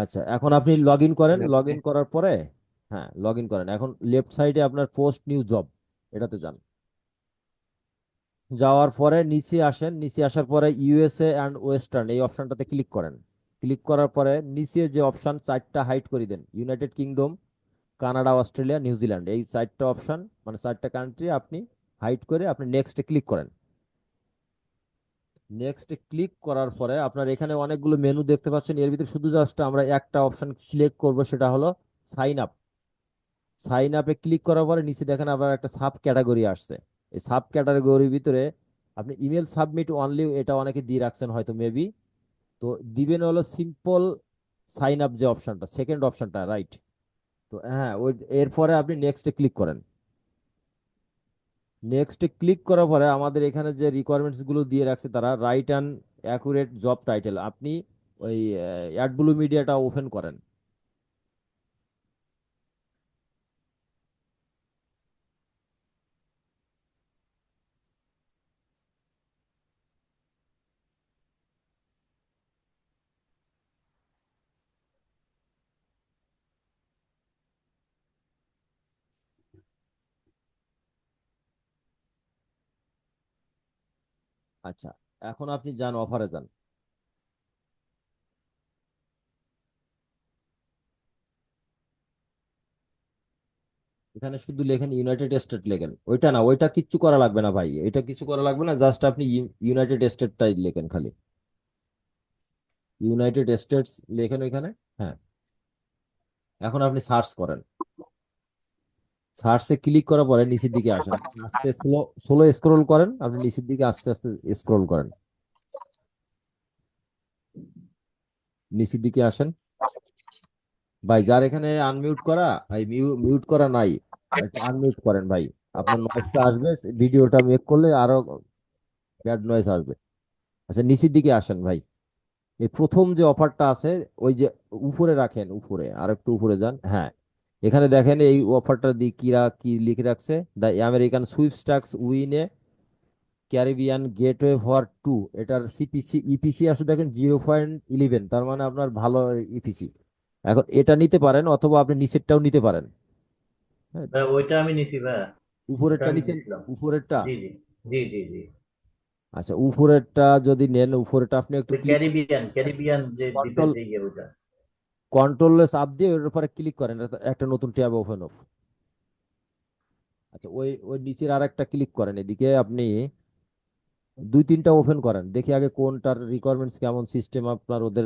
আচ্ছা, এখন আপনি লগ ইন করেন, লগ ওকে। ইন করার পরে, হ্যাঁ লগ ইন করেন, এখন লেফট সাইডে আপনার পোস্ট নিউ জব, এটাতে যান। যাওয়ার পরে নিচে আসেন, নিচে আসার পরে ইউএসএ অ্যান্ড ওয়েস্টার্ন এই অপশনটাতে ক্লিক করেন। ক্লিক করার পরে নিচে যে অপশন চারটা হাইড করে দেন, United Kingdom, Canada, Australia, New Zealand, এই চারটা অপশন, মানে চারটা কান্ট্রি আপনি হাইড করে আপনি নেক্সটে ক্লিক করেন। নেক্সটে ক্লিক করার পরে আপনার এখানে অনেকগুলো মেনু দেখতে পাচ্ছেন, এর ভিতরে শুধু জাস্ট আমরা একটা অপশন সিলেক্ট করব, সেটা হলো সাইন আপ। সাইন আপে ক্লিক করার পরে নিচে দেখেন আবার একটা সাব ক্যাটাগরি আসছে। এই সাব ক্যাটাগরির ভিতরে আপনি ইমেল সাবমিট অনলি, এটা অনেকে দিয়ে রাখছেন হয়তো মেবি। তো দিবেন হলো সিম্পল সাইন আপ, যে অপশনটা সেকেন্ড অপশনটা, রাইট? তো হ্যাঁ, ওই এরপরে আপনি নেক্সটে ক্লিক করেন। নেক্সটে ক্লিক করার পরে আমাদের এখানে যে রিকোয়ারমেন্টস গুলো দিয়ে রাখছে তারা, right and accurate job title, আপনি ওই অ্যাডব্লু মিডিয়াটা ওপেন করেন। আচ্ছা, এখন আপনি যান অফারে যান। এখানে শুধু লেখেন ইউনাইটেড স্টেট লেখেন, ওইটা না, ওইটা কিচ্ছু করা লাগবে না ভাই, এটা কিছু করা লাগবে না, জাস্ট আপনি ইউনাইটেড স্টেটটাই লেখেন খালি, ইউনাইটেড স্টেটস লেখেন ওইখানে। হ্যাঁ, এখন আপনি সার্চ করেন। সার্চে ক্লিক করার পরে নিচের দিকে আসেন, আস্তে স্লো স্লো স্ক্রোল করেন, আপনি নিচের দিকে আস্তে আস্তে স্ক্রোল করেন, নিচের দিকে আসেন। ভাই যার এখানে আনমিউট করা, ভাই মিউট করা নাই, একটু আনমিউট করেন ভাই, আপনার নয়েজটা আসবে, ভিডিওটা মেক করলে আরো ব্যাড নয়েজ আসবে। আচ্ছা, নিচের দিকে আসেন ভাই, এই প্রথম যে অফারটা আছে, ওই যে উপরে রাখেন, উপরে আর একটু উপরে যান, হ্যাঁ। এখানে দেখেন এই অফারটা দিয়ে কি লিখে রাখছে, the American sweepstakes win a Caribbean getaway for two. এটার সিপিসি ইপিসি আছে দেখেন 0.11, তার মানে আপনার ভালো ইপিসি। এখন এটা নিতে পারেন অথবা আপনি নিচেরটাও নিতে পারেন। হ্যাঁ, ভাই ওইটা আমি নিছি ভাই। ওটা উপরেরটা আমি নিচেন, নিছিলাম। উপরেরটা। জি জি। জি জি জি। আচ্ছা, উপরেরটা যদি নেন, উপরেরটা আপনি একটু ওই ক্লিক, ক্যারিবিয়ান ক্যারিবিয়ান যে দ্বীপের কন্ট্রোল যে ইয়ে ওইটা। কন্ট্রোলে চাপ দিয়ে ওর উপরে ক্লিক করেন, একটা নতুন ট্যাব ওপেন হোক। আচ্ছা, ওই ওই নিচের আর একটা ক্লিক করেন, এদিকে আপনি দুই তিনটা ওপেন করেন, দেখি আগে কোনটার রিকোয়ারমেন্টস কেমন, সিস্টেম আপনার ওদের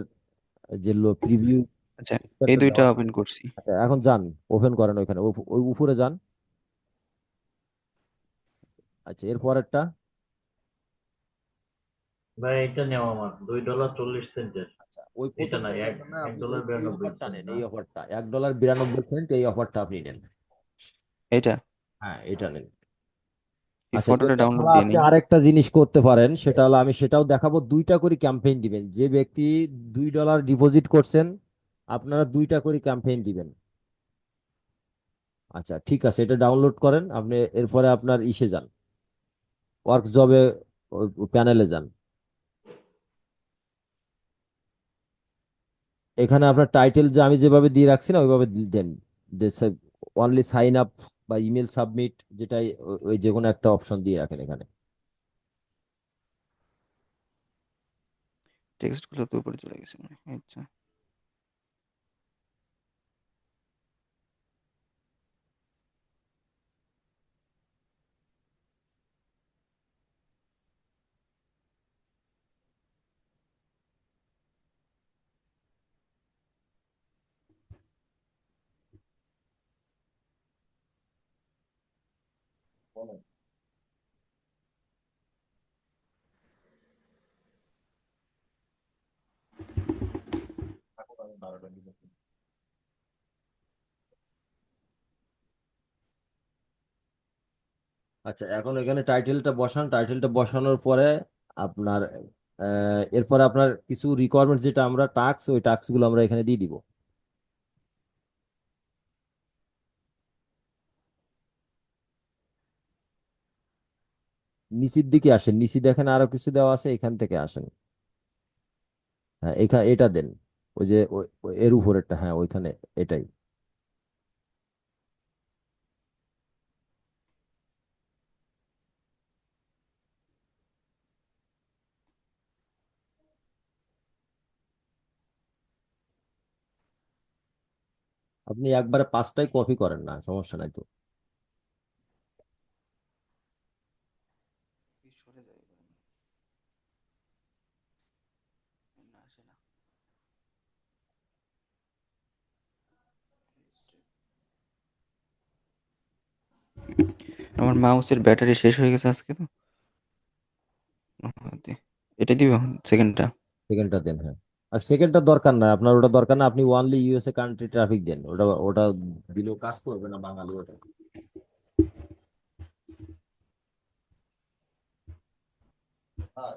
যে প্রিভিউ আচ্ছা, এই একটা দুইটা দেওয়া। ওপেন করছি। আচ্ছা, এখন যান, ওপেন করেন ওইখানে, ওই উপরে যান। আচ্ছা, এরপরেরটা। ভাই এটা নেওয়া আমার $2.40। আচ্ছা, ওই এটা প্রথম না, এক অফারটা না, এক আপনি এই ডলার এই বিরানব্বই অফারটা সেন্ট নেন, না? এই অফারটা $1.92, এই অফারটা আপনি নেন। এটা, হ্যাঁ, এটা নেন। এই আচ্ছা, ফটোটা এটা ডাউনলোড ছাড়া দিয়ে আপনি নিই। আরেকটা জিনিস করতে পারেন, সেটা হলো আমি সেটাও দেখাবো, দুইটা করে ক্যাম্পেইন দিবেন, যে ব্যক্তি $2 ডিপোজিট করছেন আপনারা দুইটা করে ক্যাম্পেইন দিবেন। আচ্ছা, ঠিক আছে, এটা ডাউনলোড করেন আপনি, এরপরে আপনার ইসে যান, ওয়ার্ক জবে প্যানেলে যান। এখানে আপনার টাইটেল যে আমি যেভাবে দিয়ে রাখছি না ওইভাবে দেন, অনলি সাইন আপ বা ইমেল সাবমিট, যেটাই ওই যে কোনো একটা অপশন দিয়ে রাখেন এখানে। টেক্সট গুলো তো উপরে চলে গেছে মনে হয়। আচ্ছা। আচ্ছা, এখন এখানে টাইটেলটা বসান, টাইটেলটা বসানোর পরে আপনার এরপরে আপনার কিছু রিকোয়ারমেন্ট, যেটা আমরা টাস্ক, ওই টাস্ক গুলো আমরা এখানে দিয়ে দিব। নিচের দিকে আসেন, নিচে দেখেন আরো কিছু দেওয়া আছে, এখান থেকে আসেন। হ্যাঁ, এটা দেন, ওই যে এর উপরেরটা, হ্যাঁ ওইখানে, এটাই। আপনি একবারে পাঁচটাই কপি করেন না, সমস্যা নাই তো। সরে যায় না, আসে না। আমার মাউসের ব্যাটারি শেষ হয়ে গেছে আজকে তো। দে। এটা দিব সেকেন্ডটা। সেকেন্ডটা দেন, হ্যাঁ। আর সেকেন্ডটা দরকার না আপনার, ওটা দরকার না, আপনি ওনলি ইউএসএ কান্ট্রি ট্রাফিক দেন, ওটা ওটা দিলেও কাজ করবে না বাঙালি ওটা। হ্যাঁ,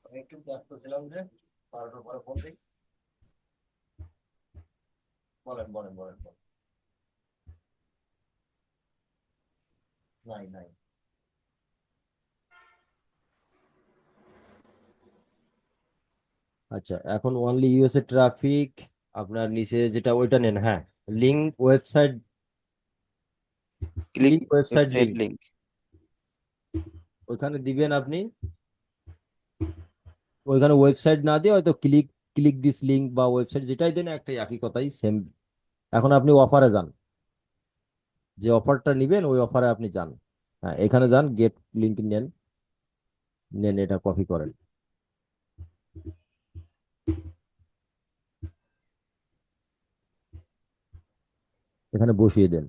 আমি একটু ব্যস্ত ছিলাম যে, 12টার পরে ফোন দিই। বলেন বলেন বলেন বলেন। নাই নাই। আচ্ছা, এখন ওনলি ইউএসএ ট্রাফিক, আপনার নিচে যেটা ওইটা নেন, হ্যাঁ। Link website, click click website website link, link. ওইখানে দিবেন আপনি। ওইখানে ওয়েবসাইট না দিয়ে হয়তো ক্লিক, ক্লিক দিস লিঙ্ক বা ওয়েবসাইট যেটাই দেন, একটা একই কথাই সেম। এখন আপনি অফারে যান, যে অফারটা নিবেন ওই অফারে আপনি যান। হ্যাঁ, এখানে যান, গেট লিঙ্ক নেন, নেন এটা কপি করেন, এখানে বসিয়ে দেন।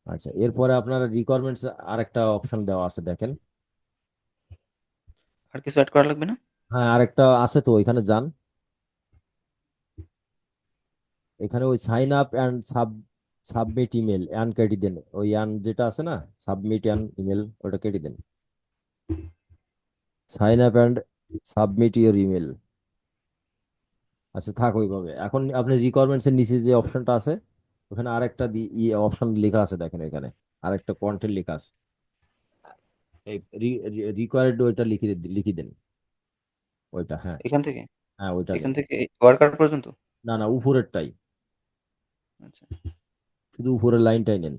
আচ্ছা, এরপরে আপনার রিকোয়ারমেন্টস আরেকটা অপশন দেওয়া আছে, দেখেন। আর কিছু অ্যাড করা লাগবে না? হ্যাঁ, আরেকটা আছে তো, ওইখানে যান। এখানে ওই sign up and submit email and কেটে দেন, ওই অ্যান যেটা আছে না, সাবমিট অ্যান্ড ইমেল, ওটা কেটে দেন। Sign up and submit your email. আচ্ছা, থাক ওইভাবে। এখন আপনি রিকোয়ারমেন্টস এর নিচে যে অপশনটা আছে, ওখানে আরেকটা অপশন লেখা আছে, দেখেন এখানে আরেকটা কন্টেন্ট লেখা আছে, এই রিকোয়ার্ড, ওইটা লিখে দেন, ওইটা, হ্যাঁ। এখান থেকে? হ্যাঁ, ওইটা এখান দেন। থেকে ওয়ার্কার পর্যন্ত? না না, উপরেরটাই, আচ্ছা। শুধু উপরের লাইনটাই নেন।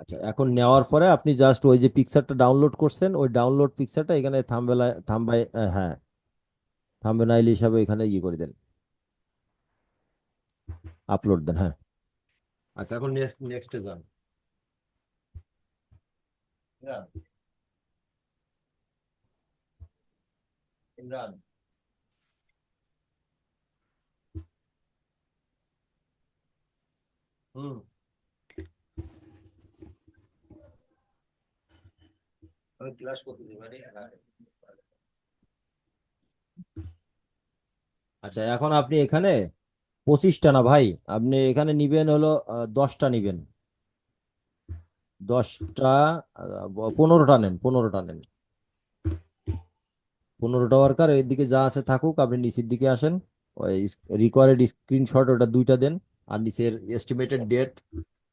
আচ্ছা, এখন নেওয়ার পরে আপনি জাস্ট ওই যে পিকচারটা ডাউনলোড করছেন, ওই ডাউনলোড পিকচারটা এখানে থাম্বাই, হ্যাঁ, থাম্বনেইল হিসাবে এখানে ইয়ে করে দেন, আপলোড দেন, হ্যাঁ। আচ্ছা, এখন নেক্সট, নেক্সটে যান। ইমরান, ইমরান। হুম। আমি ক্লাস করতেছি মানে, হ্যাঁ। আচ্ছা, এখন আপনি এখানে 25টা না ভাই, আপনি এখানে নিবেন হলো 10টা নিবেন, 10টা, 15টা নেন, 15টা নেন। 15টা ওয়ার্কার, এদিকে যা আছে থাকুক, আপনি নিচের দিকে আসেন। ওই রিকোয়ার্ড স্ক্রিনশট, ওটা দুইটা দেন। আর নিচের এস্টিমেটেড ডেট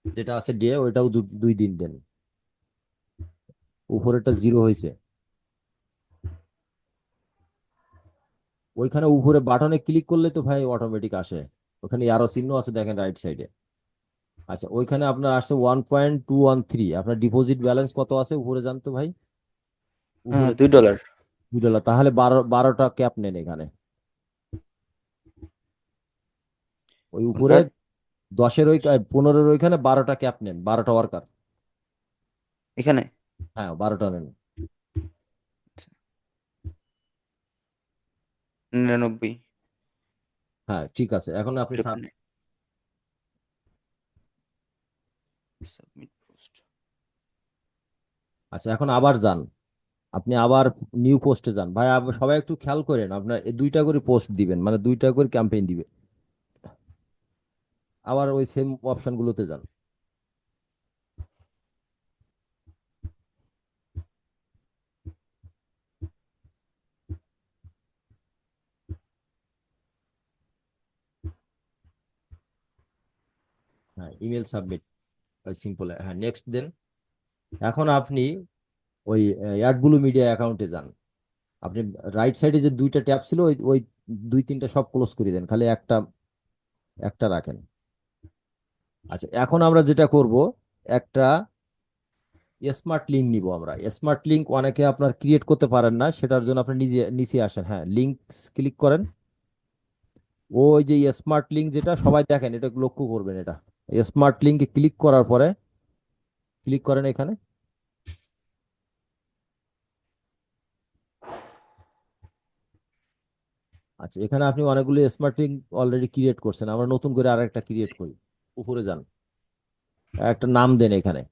যেটা আছে, ডে, ওইটাও 2 দিন দেন। উপরেরটা জিরো হয়েছে, ওইখানে উপরে বাটনে ক্লিক করলে তো ভাই অটোমেটিক আসে। ওখানে আরো চিহ্ন আছে, দেখেন রাইট সাইডে। আচ্ছা, ওইখানে আপনার আসছে 1.213, আপনার ডিপোজিট ব্যালেন্স কত আছে উপরে, জানতো ভাই? হ্যাঁ, উপরে $2। $2, তাহলে 12টা ক্যাপ নেন এখানে, ওই উপরে কনভার্ট। 10-এর ওই 15-এর ওইখানে 12টা ক্যাপ নেন, 12টা ওয়ার্কার। এখানে? হ্যাঁ, 12টা নেন। আচ্ছা, 99। হ্যাঁ, ঠিক আছে, এখন আপনি সাবমিট পোস্ট। আচ্ছা, এখন আবার যান, আপনি আবার নিউ পোস্টে যান ভাই। সবাই একটু খেয়াল করেন, আপনার এই 2টা করে পোস্ট দিবেন, মানে 2টা করে ক্যাম্পেইন দিবে। আবার ওই সেম অপশনগুলোতে যান। হ্যাঁ, ইমেল সাবমিট, সিম্পল, হ্যাঁ, নেক্সট দেন। এখন আপনি ওই অ্যাডব্লু মিডিয়া অ্যাকাউন্টে যান। আপনি রাইট সাইডে যে দুইটা ট্যাব ছিল ওই ওই দুই তিনটা সব ক্লোজ করে দেন, খালি একটা একটা রাখেন। আচ্ছা, এখন আমরা যেটা করব, একটা স্মার্ট লিঙ্ক নিব আমরা। স্মার্ট লিঙ্ক অনেকে আপনার ক্রিয়েট করতে পারেন না, সেটার জন্য আপনি নিজে নিচে আসেন, হ্যাঁ লিঙ্কস ক্লিক করেন। ওই যে স্মার্ট লিঙ্ক যেটা সবাই দেখেন, এটা লক্ষ্য করবেন, এটা স্মার্ট লিঙ্কে ক্লিক করার পরে ক্লিক করেন এখানে। আচ্ছা, এখানে আপনি অনেকগুলো স্মার্ট লিঙ্ক অলরেডি ক্রিয়েট করছেন, আমরা নতুন করে আরেকটা ক্রিয়েট করি। উপরে যান, একটা নাম দেন এখানে।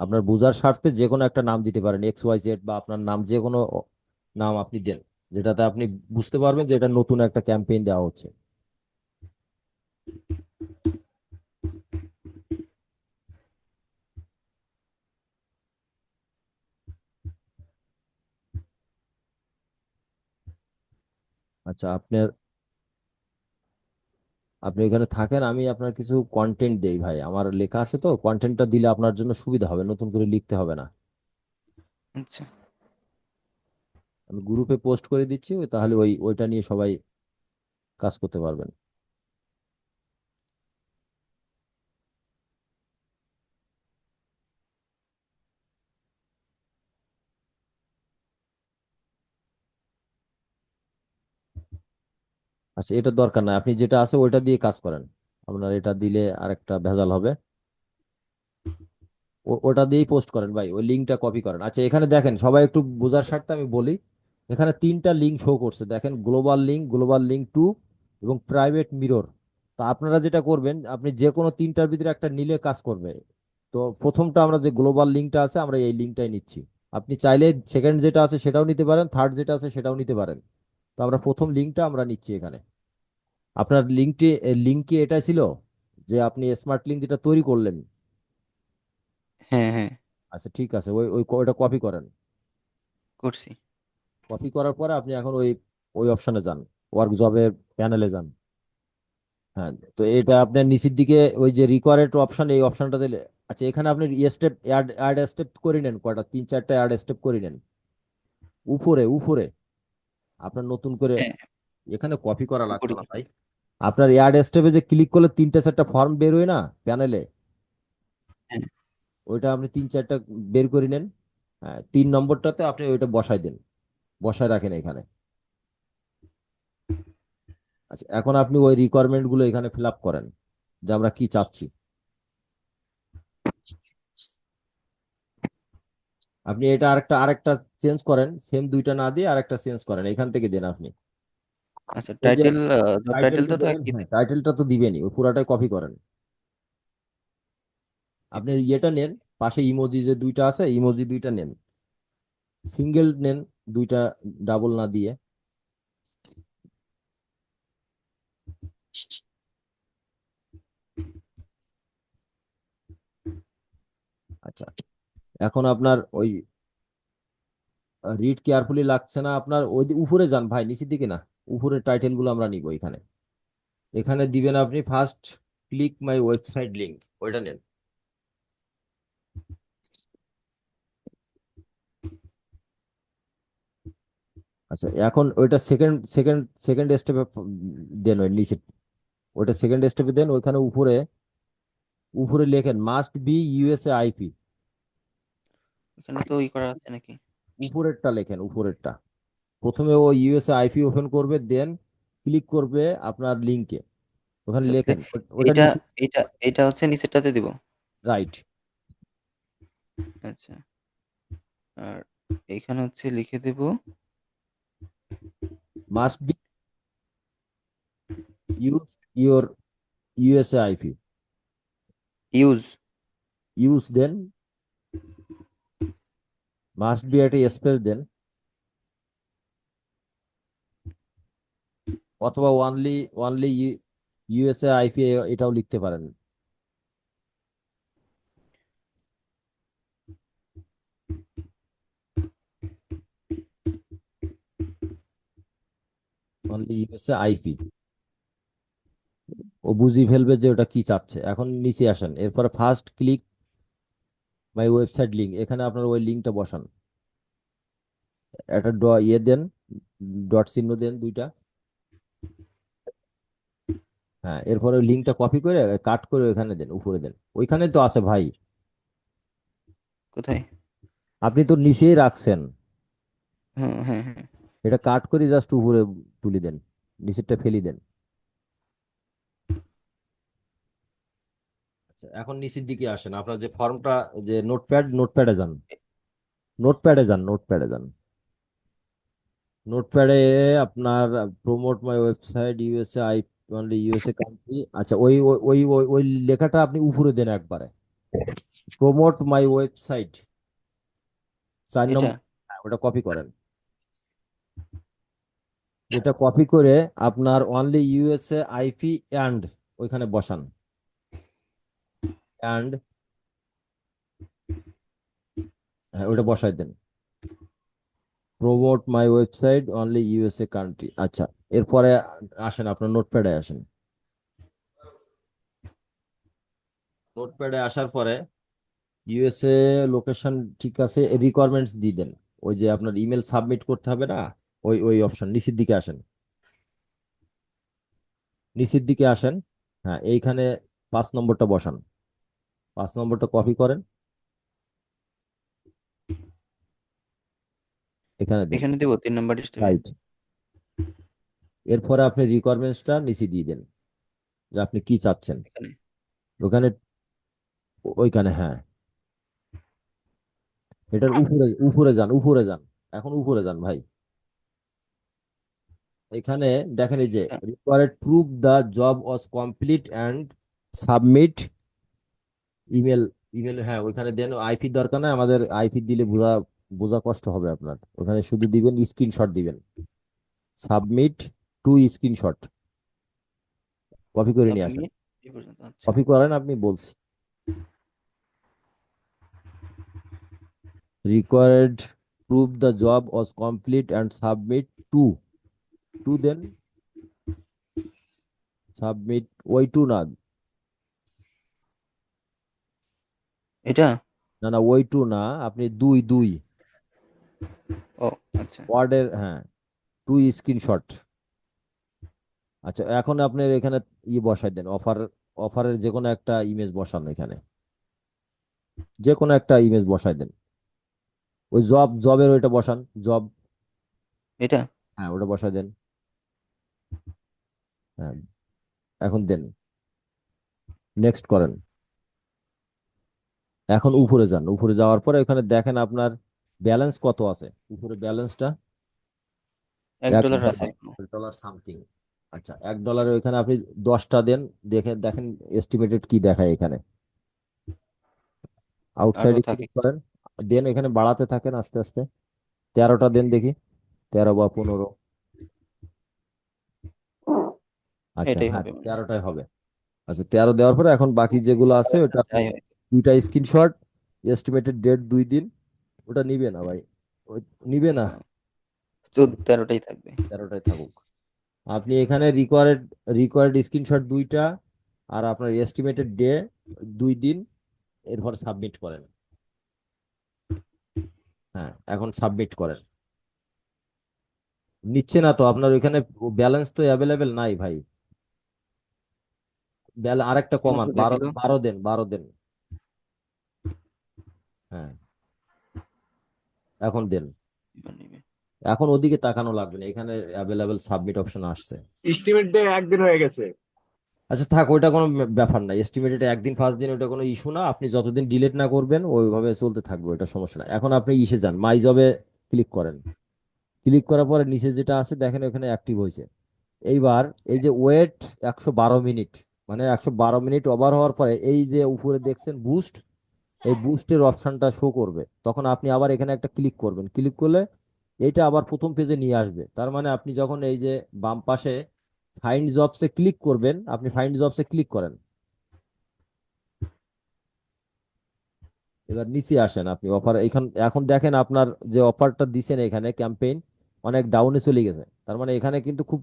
আপনার বুঝার স্বার্থে যে কোনো একটা নাম দিতে পারেন, XYZ বা আপনার নাম যে কোনো নাম আপনি দেন, যেটাতে আপনি বুঝতে পারবেন যে এটা নতুন একটা ক্যাম্পেইন দেওয়া হচ্ছে। আচ্ছা, আপনার আপনি এখানে থাকেন, আমি আপনার কিছু কন্টেন্ট দেই ভাই, আমার লেখা আছে তো, কন্টেন্টটা দিলে আপনার জন্য সুবিধা হবে, নতুন করে লিখতে হবে না। আচ্ছা আমি গ্রুপে পোস্ট করে দিচ্ছি, তাহলে ওইটা নিয়ে সবাই কাজ করতে পারবেন। আচ্ছা, এটা দরকার নাই, আপনি যেটা আছে ওইটা দিয়ে কাজ করেন। আপনার এটা দিলে আরেকটা ভেজাল হবে। ওটা দিয়েই পোস্ট করেন ভাই, ওই লিঙ্কটা কপি করেন। আচ্ছা, এখানে দেখেন সবাই একটু বোঝার স্বার্থে আমি বলি, এখানে তিনটা লিঙ্ক শো করছে, দেখেন গ্লোবাল লিঙ্ক টু এবং প্রাইভেট মিরর। তো আপনারা যেটা করবেন, আপনি যে কোনো তিনটার ভিতরে একটা নিলে কাজ করবে। তো প্রথমটা আমরা যে গ্লোবাল লিঙ্কটা আছে, আমরা এই লিঙ্কটাই নিচ্ছি। আপনি চাইলে সেকেন্ড যেটা আছে সেটাও নিতে পারেন, থার্ড যেটা আছে সেটাও নিতে পারেন। তো আমরা প্রথম লিঙ্কটা আমরা নিচ্ছি এখানে। আপনার লিঙ্ক কি এটা ছিল যে আপনি স্মার্ট লিঙ্ক যেটা তৈরি করলেন? হ্যাঁ হ্যাঁ আচ্ছা ঠিক আছে, ওইটা কপি করেন। করছি। কপি করার পরে আপনি এখন ওই ওই অপশনে যান, ওয়ার্ক জবের প্যানেলে যান। হ্যাঁ, তো এটা আপনার নিচের দিকে ওই যে রিকোয়ারেড অপশন, এই অপশনটা দিলে। আচ্ছা, এখানে আপনি স্টেপ অ্যাড স্টেপ করে নেন, কয়টা তিন চারটা অ্যাড স্টেপ করে নেন। উপরে উপরে আপনার নতুন করে, হ্যাঁ এখানে কপি করা লাগতো উপরে। না ভাই। আপনার অ্যাড স্টেপে যে ক্লিক করলে তিনটা চারটা ফর্ম বের হয় না প্যানেলে, হ্যাঁ ওইটা আপনি তিন চারটা বের করে নেন। হ্যাঁ, 3 নম্বরটাতে আপনি ওইটা বসাই দেন, বসায় রাখেন এখানে। আচ্ছা, এখন আপনি ওই রিকোয়ারমেন্ট গুলো এখানে ফিল আপ করেন, যে আমরা কি চাচ্ছি। আপনি এটা আরেকটা আরেকটা চেঞ্জ করেন, সেম দুইটা না দিয়ে আরেকটা চেঞ্জ করেন, এখান থেকে দেন আপনি। আচ্ছা ওই যে টাইটেল, জব টাইটেলটা টাইটেলটা তো দেবেন, একই হ্যাঁ থাকে। টাইটেলটা তো দিবেনই, ওই পুরাটাই কপি করেন। আপনি ইয়েটা নেন, পাশে ইমোজি যে দুইটা আছে, ইমোজি দুইটা নেন, সিঙ্গেল নেন, দুইটা ডাবল না দিয়ে। আচ্ছা, এখন আপনার ওই রিড কেয়ারফুলি লাগছে না, আপনার ওই উপরে যান ভাই, নিচের দিকে না, উপরে টাইটেল গুলো আমরা নিব এখানে। এখানে দিবেন আপনি ফার্স্ট ক্লিক মাই ওয়েবসাইট লিংক, ওইটা নেন। আচ্ছা, এখন ওইটা সেকেন্ড সেকেন্ড সেকেন্ড স্টেপে দেন, ওই নিচে ওইটা সেকেন্ড স্টেপে দেন, ওইখানে উপরে উপরে লেখেন মাস্ট বি ইউএসএ আইপি। এখানে তো ওই করা আছে নাকি? উপরেরটা লেখেন, উপরেরটা। প্রথমে ও ইউএসএ আইপি ওপেন করবে, দেন ক্লিক করবে আপনার লিংকে, ওখানে আচ্ছা লেখেন ওটা এটা নিচে। এটা হচ্ছে নিচেরটাতে দিব। রাইট। আচ্ছা, আর এইখানে হচ্ছে লিখে দেব must be use your USA IP. Use. Use দেন, মাস্ট বি একটা স্পেস দেন, অথবা ওনলি ওনলি ইউএসএ আইপি এটাও লিখতে পারেন। অনলি ইউএসএ আইপি, ও বুঝি ফেলবে যে ওটা কি চাচ্ছে। এখন নিচে আসেন, এরপরে ফার্স্ট ক্লিক মাই ওয়েবসাইট লিঙ্ক, এখানে আপনার ওই লিঙ্কটা বসান। একটা ইয়ে দেন, ডট চিহ্ন দেন দুইটা। হ্যাঁ, এরপরে লিঙ্কটা কপি করে কাট করে ওইখানে দেন, উপরে দেন। ওইখানে তো আছে ভাই, কোথায়? আপনি তো নিচেই রাখছেন। হ্যাঁ হ্যাঁ হ্যাঁ। এটা কাট করে জাস্ট উপরে তুলে দেন, নিচেরটা ফেলি দেন। আচ্ছা, এখন নিচের দিকে আসেন, আপনার যে ফর্মটা, যে নোটপ্যাড, নোটপ্যাডে যান, নোটপ্যাডে যান, নোটপ্যাডে যান। নোটপ্যাডে আপনার promote my website USA I only USA country. আচ্ছা, ওই ওই ওই ওই ওই লেখাটা আপনি উপরে দেন একবারে, প্রমোট মাই ওয়েবসাইট, 4 নম্বর। এটা হ্যাঁ, ওটা কপি করেন। এটা কপি করে আপনার অনলি ইউএসএ আইপি অ্যান্ড ওইখানে বসান, অ্যান্ড, হ্যাঁ ওটা বসাই দেন, promote my website only USA country. আচ্ছা, এরপরে আসেন, আপনার নোটপ্যাডে আসেন। নোটপ্যাডে আসার পরে ইউএসএ লোকেশন ঠিক আছে, রিকোয়ারমেন্টস দিয়ে দেন। ওই যে আপনার ইমেল সাবমিট করতে হবে না, ওই ওই অপশন নিচের দিকে আসেন, নিচের দিকে আসেন। হ্যাঁ, এইখানে 5 নম্বরটা বসান, 5 নম্বরটা কপি করেন, এখানে দেন। এখানে দেবো 3 নম্বর স্টেপে? রাইট। এরপরে আপনি রিকোয়ারমেন্টসটা নিচে দিয়ে দেন, যে আপনি কি চাচ্ছেন এখানে? ওখানে, ওইখানে হ্যাঁ। এটার উপরে উপরে যান, উপরে যান, এখন উপরে যান ভাই। এখানে দেখেন এই যে এটা required proof the job was complete and submit email. Email, হ্যাঁ ওইখানে দেন। আইপি দরকার নাই আমাদের, আইপি দিলে বোঝা বোঝা কষ্ট হবে আপনার। ওখানে শুধু দিবেন, স্ক্রিনশট দিবেন, সাবমিট টু স্ক্রিনশট, কপি করে নিয়ে আসেন। সাবমিট এই পর্যন্ত, আচ্ছা। কপি করেন আপনি, বলছি। Required proof the job was complete and submit to, to then, submit, ওই টু না, এটা? না না ওই টু না, আপনি দুই দুই, ও আচ্ছা। ওয়ার্ডের, হ্যাঁ, টু স্ক্রিনশট। আচ্ছা, এখন আপনার এখানে বসাই দেন, অফার, অফারের যে কোনো একটা ইমেজ বসান এখানে, যে কোনো একটা ইমেজ বসাই দেন। ওই জবের ওইটা বসান, জব, এটা হ্যাঁ ওটা বসাই দেন। হ্যাঁ, এখন দেন, নেক্সট করেন। এখন উপরে যান, উপরে যাওয়ার পরে এখানে দেখেন আপনার ব্যালেন্স কত আছে, উপরে ব্যালেন্সটা এক এক ডলার আছে ডলার এখনো। Dollar something. আচ্ছা, $1 ওইখানে আপনি 10টা দেন, দেখে দেখেন এস্টিমেটেড কি দেখায় এখানে। আরো আউটসাইডে থাকে ক্লিক কিছু। করেন, দেন এখানে বাড়াতে থাকেন আস্তে আস্তে। 13টা দেন দেখি, 13 বা 15। আচ্ছা এটাই হ্যাঁ, হবে মনে হয়। 13টাই হবে। আচ্ছা, 13 দেওয়ার পরে এখন বাকি যেগুলো আছে ওটা আপনি যাই হয়। দুইটা স্ক্রিনশট, এস্টিমেটেড ডেট 2 দিন, ওটা নিবে না ভাই, ওই নিবে না, 13টাই থাকবে। 13টাই থাকুক। আপনি এখানে রিকোয়ার্ড, রিকোয়ার্ড স্ক্রিনশট দুইটা, আর আপনার এস্টিমেটেড ডে 2 দিন, এরপর সাবমিট করেন। হ্যাঁ, এখন সাবমিট করেন। নিচ্ছে না তো আপনার ওইখানে, ব্যালেন্স তো অ্যাভেলেবেল নাই ভাই। আরেকটা আমার কমান, তো 12, দেখালো। 12 দেন, 12 দেন। হ্যাঁ, এখন দেন। এবার নিবে। এখন ওদিকে তাকানো লাগবে না, এখানে অ্যাভেলেবেল সাবমিট অপশন আসছে। এস্টিমেট দিয়ে 1 দিন হয়ে গেছে। আচ্ছা থাক, ওইটা কোনো ব্যাপার না, এস্টিমেটেড 1 দিন 5 দিন ওটা কোনো ইস্যু না। আপনি যতদিন ডিলিট না করবেন ওইভাবে চলতে থাকবে, ওটা সমস্যা না। এখন আপনি ইসে যান, মাই জবে ক্লিক করেন। ক্লিক করার পরে নিচে যেটা আছে দেখেন ওখানে অ্যাক্টিভ হয়েছে। এইবার এই যে ওয়েট 112 মিনিট, মানে 112 মিনিট ওভার হওয়ার পরে এই যে উপরে দেখছেন বুস্ট, এই বুস্টের অপশনটা শো করবে। তখন আপনি আবার এখানে একটা ক্লিক করবেন, ক্লিক করলে এটা আবার প্রথম পেজে নিয়ে আসবে। তার মানে আপনি যখন এই যে বাম পাশে ফাইন্ড জবসে ক্লিক করবেন, আপনি ফাইন্ড জবসে ক্লিক করেন। এবার নিচে আসেন আপনি, অফার এখন এখন দেখেন আপনার যে অফারটা দিছেন এখানে ক্যাম্পেইন অনেক ডাউনে চলে গেছে। তার মানে এখানে কিন্তু খুব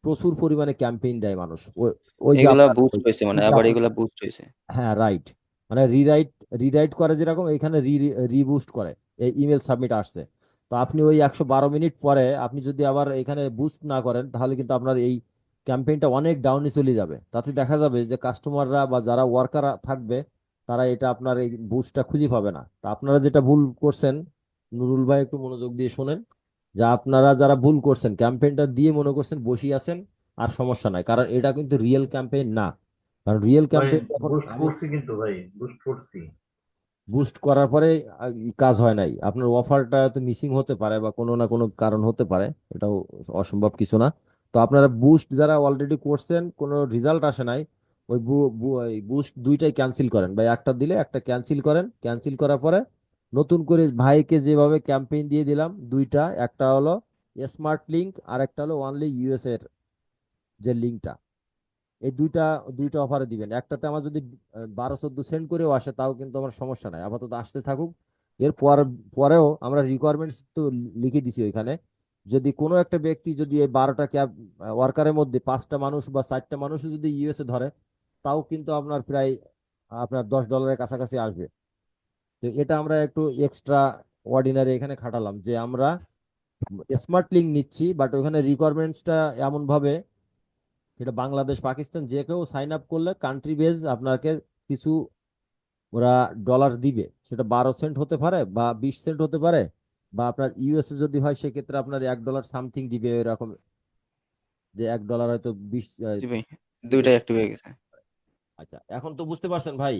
প্রচুর পরিমাণে ক্যাম্পেইন দেয় মানুষ। ওই ওই যে এগুলা আপনার বুস্ট হয়েছে মানে, ওই যে আবার আপনার, এগুলা বুস্ট হয়েছে। হ্যাঁ রাইট, মানে রিরাইট, রিরাইট করে যেরকম এখানে রিবুস্ট করে, এই ইমেল সাবমিট আসছে। তো আপনি ওই 112 মিনিট পরে আপনি যদি আবার এখানে বুস্ট না করেন তাহলে কিন্তু আপনার এই ক্যাম্পেইনটা অনেক ডাউনে চলে যাবে। তাতে দেখা যাবে যে কাস্টমাররা বা যারা ওয়ার্কার থাকবে তারা এটা আপনার এই বুস্টটা খুঁজে পাবে না। তা আপনারা যেটা ভুল করছেন, নুরুল ভাই একটু মনোযোগ দিয়ে শোনেন, যে আপনারা যারা ভুল করছেন ক্যাম্পেইনটা দিয়ে মনে করছেন বসে আছেন আর সমস্যা নাই, কারণ এটা কিন্তু রিয়েল ক্যাম্পেইন না। কারণ রিয়েল ভাই ক্যাম্পেইন যখন বুস্ট আমি করছি, কিন্তু ভাই বুস্ট করছি। বুস্ট করার পরে কাজ হয় নাই, আপনার অফারটা তো মিসিং হতে পারে বা কোনো না কোনো কারণ হতে পারে, এটাও অসম্ভব কিছু না। তো আপনারা বুস্ট যারা অলরেডি করছেন কোনো রেজাল্ট আসে নাই, ওই বুস্ট দুইটাই ক্যান্সেল করেন, বা একটা দিলে একটা ক্যান্সেল করেন। ক্যান্সেল করার পরে নতুন করে ভাইকে যেভাবে ক্যাম্পেইন দিয়ে দিলাম দুইটা, একটা হলো স্মার্ট লিঙ্ক আর একটা হলো অনলি ইউএস এর যে লিঙ্কটা, এই দুইটা দুইটা অফারে দিবেন। একটাতে আমার যদি 12-14 সেন্ট করেও আসে তাও কিন্তু আমার সমস্যা নাই, আপাতত আসতে থাকুক। এরপর পরেও আমরা রিকোয়ারমেন্টস তো লিখে দিছি ওইখানে, যদি কোনো একটা ব্যক্তি যদি এই 12টা ক্যাব ওয়ার্কারের মধ্যে 5টা মানুষ বা 4টা মানুষ যদি ইউএসএ ধরে, তাও কিন্তু আপনার প্রায় আপনার $10 কাছাকাছি আসবে। তো এটা আমরা একটু এক্সট্রা অর্ডিনারি এখানে খাটালাম, যে আমরা স্মার্ট লিঙ্ক নিচ্ছি বাট ওখানে রিকোয়ারমেন্টসটা এমন ভাবে, এটা বাংলাদেশ পাকিস্তান যে কেউ সাইন আপ করলে কান্ট্রি বেজ আপনাকে কিছু ওরা ডলার দিবে, সেটা 12 সেন্ট হতে পারে বা 20 সেন্ট হতে পারে, বা আপনার ইউএসএ যদি হয় সেক্ষেত্রে আপনার $1 সামথিং দিবে এরকম, যে $1 হয়তো 20 জি ভাই, দুইটাই অ্যাক্টিভ হয়ে গেছে। আচ্ছা, এখন তো বুঝতে পারছেন ভাই